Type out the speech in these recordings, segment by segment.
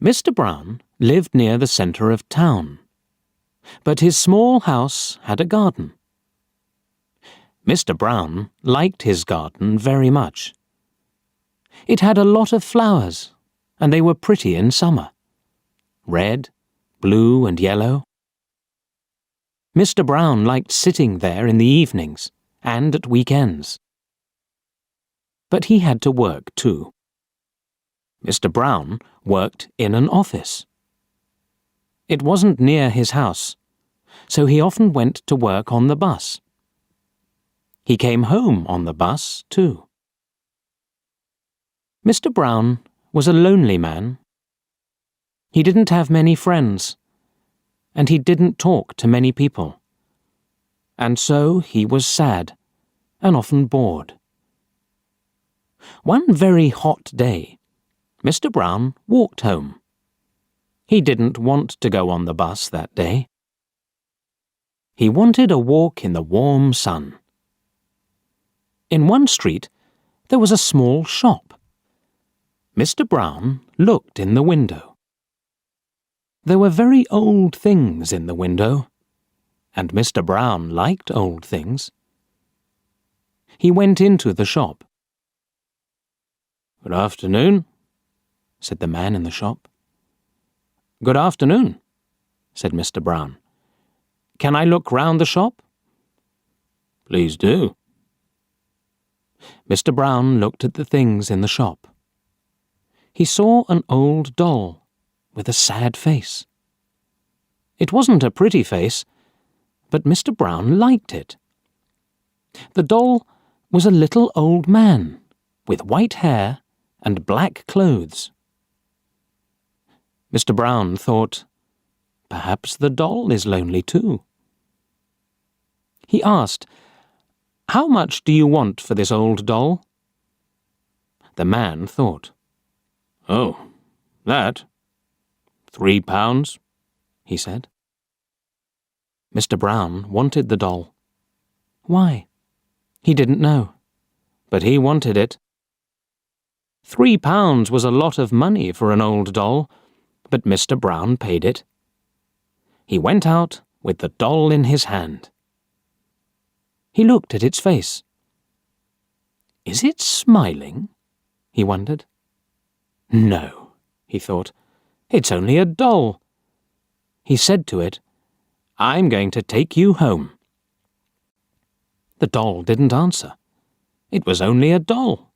Mr. Brown lived near the centre of town, but his small house had a garden. Mr. Brown liked his garden very much. It had a lot of flowers, and they were pretty in summer. Red, blue and yellow. Mr. Brown liked sitting there in the evenings and at weekends. But he had to work too. Mr. Brown worked in an office. It wasn't near his house, so he often went to work on the bus. He came home on the bus too. Mr. Brown was a lonely man. He didn't have many friends, and he didn't talk to many people. And so he was sad and often bored. One very hot day, Mr. Brown walked home. He didn't want to go on the bus that day. He wanted a walk in the warm sun. In one street, there was a small shop. Mr. Brown looked in the window. There were very old things in the window, and Mr. Brown liked old things. He went into the shop. "Good afternoon," said the man in the shop. "Good afternoon," said Mr. Brown. "Can I look round the shop?" "Please do." Mr. Brown looked at the things in the shop. He saw an old doll with a sad face. It wasn't a pretty face, but Mr. Brown liked it. The doll was a little old man with white hair and black clothes. Mr. Brown thought, perhaps the doll is lonely too. He asked, "How much do you want for this old doll?" The man thought. "Oh, that? £3, he said. Mr. Brown wanted the doll. Why? He didn't know, but he wanted it. £3 was a lot of money for an old doll, but Mr. Brown paid it. He went out with the doll in his hand. He looked at its face. Is it smiling? He wondered. No, he thought. It's only a doll. He said to it, I'm going to take you home. The doll didn't answer. It was only a doll.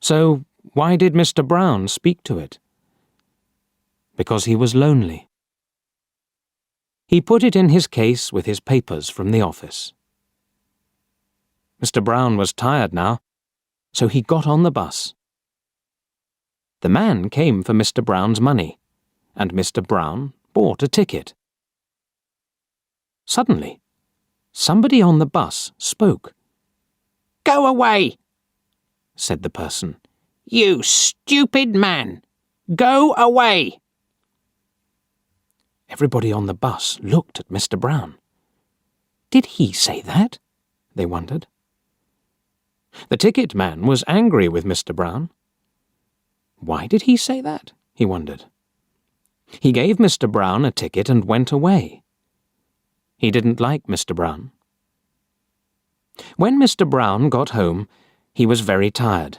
So why did Mr. Brown speak to it? Because he was lonely. He put it in his case with his papers from the office. Mr. Brown was tired now, so he got on the bus. The man came for Mr. Brown's money, and Mr. Brown bought a ticket. Suddenly, somebody on the bus spoke. Go away, said the person. You stupid man! Go away! Everybody on the bus looked at Mr. Brown. Did he say that? They wondered. The ticket man was angry with Mr. Brown. Why did he say that? He wondered. He gave Mr. Brown a ticket and went away. He didn't like Mr. Brown. When Mr. Brown got home, he was very tired.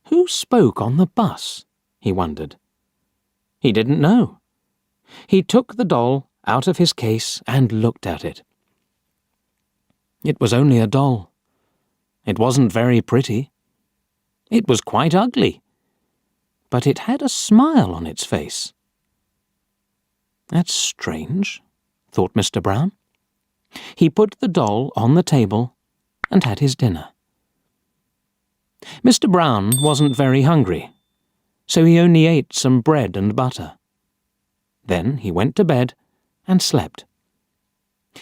Who spoke on the bus? He wondered. He didn't know. He took the doll out of his case and looked at it. It was only a doll. It wasn't very pretty. It was quite ugly. But it had a smile on its face. That's strange, thought Mr. Brown. He put the doll on the table and had his dinner. Mr. Brown wasn't very hungry, so he only ate some bread and butter. Then he went to bed and slept.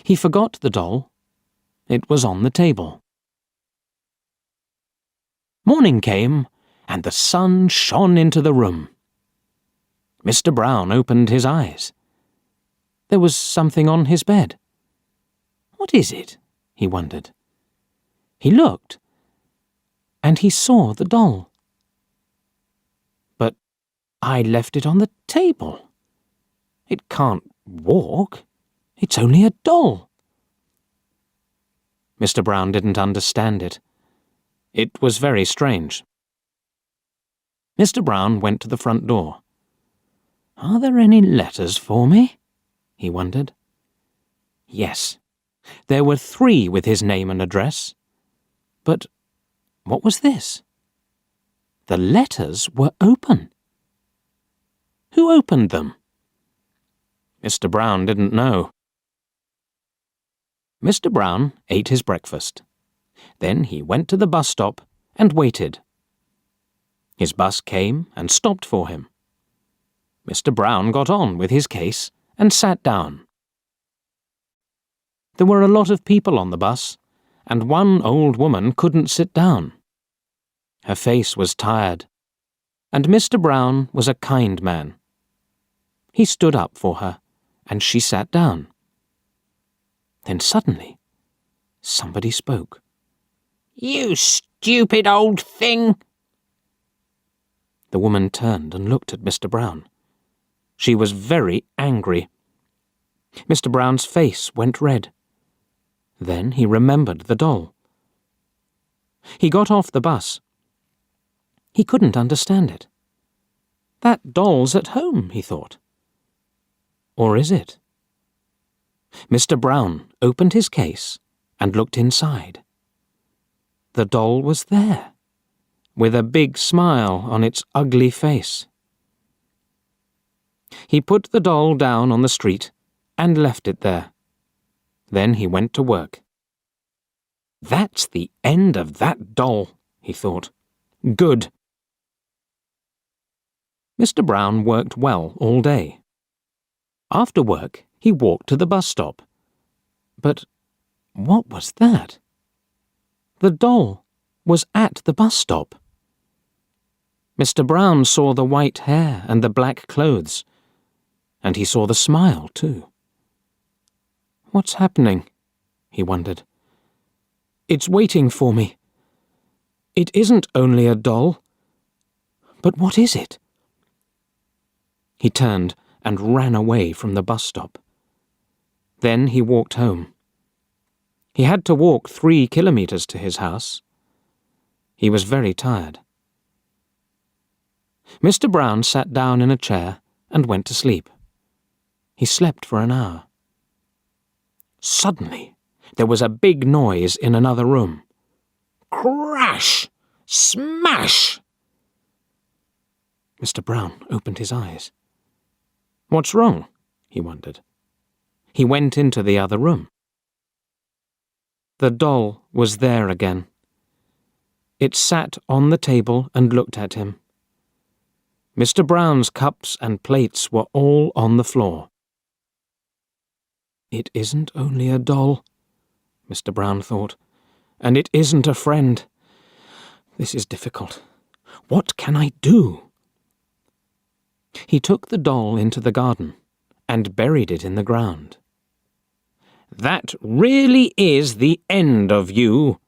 He forgot the doll. It was on the table. Morning came, and the sun shone into the room. Mr. Brown opened his eyes. There was something on his bed. What is it? He wondered. He looked, and he saw the doll. But I left it on the table. It can't walk. It's only a doll. Mr. Brown didn't understand it. It was very strange. Mr. Brown went to the front door. Are there any letters for me? He wondered. Yes, there were 3 with his name and address. But what was this? The letters were open. Who opened them? Mr. Brown didn't know. Mr. Brown ate his breakfast. Then he went to the bus stop and waited. His bus came and stopped for him. Mr. Brown got on with his case and sat down. There were a lot of people on the bus, and one old woman couldn't sit down. Her face was tired, and Mr. Brown was a kind man. He stood up for her, and she sat down. Then suddenly, somebody spoke. "You stupid old thing!" The woman turned and looked at Mr. Brown. She was very angry. Mr. Brown's face went red. Then he remembered the doll. He got off the bus. He couldn't understand it. That doll's at home, he thought. Or is it? Mr. Brown opened his case and looked inside. The doll was there, with a big smile on its ugly face. He put the doll down on the street and left it there. Then he went to work. That's the end of that doll, he thought. Good. Mr. Brown worked well all day. After work, he walked to the bus stop. But what was that? The doll was at the bus stop. Mr. Brown saw the white hair and the black clothes, and he saw the smile too. What's happening? He wondered. It's waiting for me. It isn't only a doll. But what is it? He turned and ran away from the bus stop. Then he walked home. He had to walk 3 kilometers to his house. He was very tired. Mr. Brown sat down in a chair and went to sleep. He slept for an hour. Suddenly, there was a big noise in another room. Crash! Smash! Mr. Brown opened his eyes. What's wrong? He wondered. He went into the other room. The doll was there again. It sat on the table and looked at him. Mr. Brown's cups and plates were all on the floor. It isn't only a doll, Mr. Brown thought, and it isn't a friend. This is difficult. What can I do? He took the doll into the garden and buried it in the ground. That really is the end of you,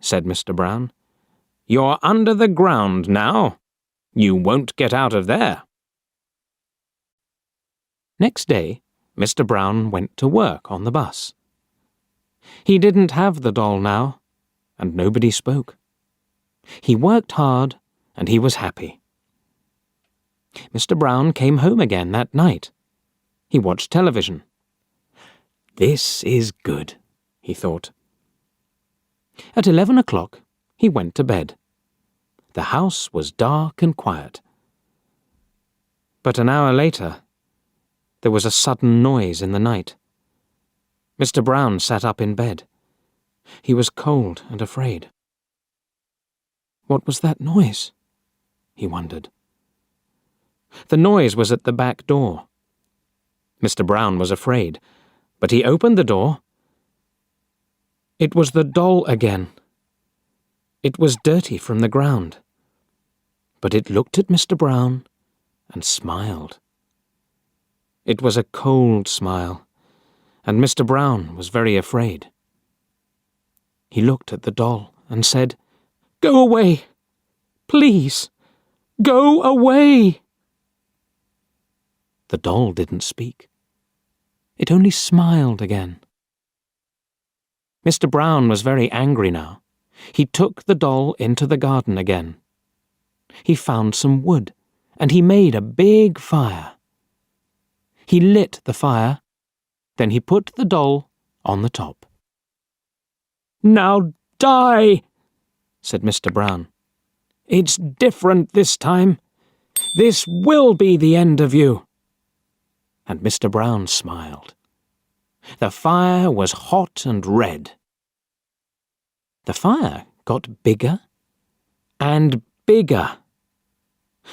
said Mr. Brown. You're under the ground now. You won't get out of there. Next day, Mr. Brown went to work on the bus. He didn't have the doll now, and nobody spoke. He worked hard, and he was happy. Mr. Brown came home again that night. He watched television. This is good, he thought. At 11 o'clock, he went to bed. The house was dark and quiet. But an hour later, there was a sudden noise in the night. Mr. Brown sat up in bed. He was cold and afraid. What was that noise? He wondered. The noise was at the back door. Mr. Brown was afraid, but he opened the door. It was the doll again. It was dirty from the ground, but it looked at Mr. Brown and smiled. It was a cold smile, and Mr. Brown was very afraid. He looked at the doll and said, "Go away! Please, go away!" The doll didn't speak. It only smiled again. Mr. Brown was very angry now. He took the doll into the garden again. He found some wood, and he made a big fire. He lit the fire, then he put the doll on the top. "Now die," said Mr. Brown. "It's different this time. This will be the end of you." And Mr. Brown smiled. The fire was hot and red. The fire got bigger and bigger.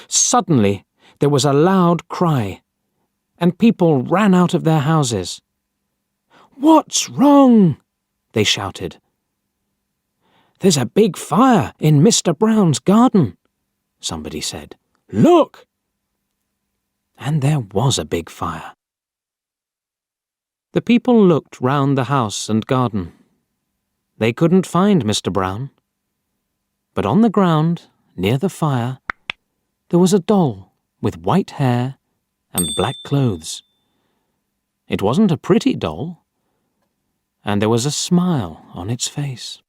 Suddenly there was a loud cry, and people ran out of their houses. "What's wrong?" they shouted. "There's a big fire in Mr. Brown's garden," somebody said. "Look!" And there was a big fire. The people looked round the house and garden. They couldn't find Mr. Brown. But on the ground, near the fire, there was a doll with white hair and black clothes. It wasn't a pretty doll, and there was a smile on its face.